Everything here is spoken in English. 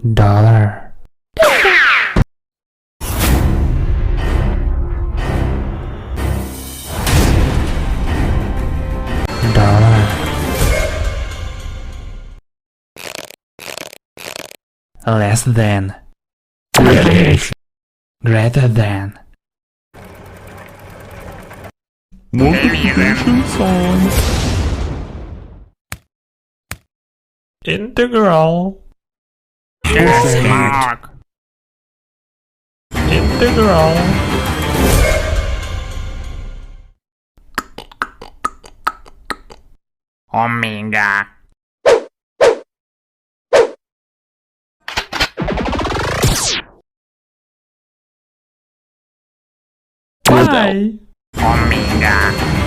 dollar, dollar, less than, greater than, multiplication sign, integral, mark, integral, omega, pi, omega,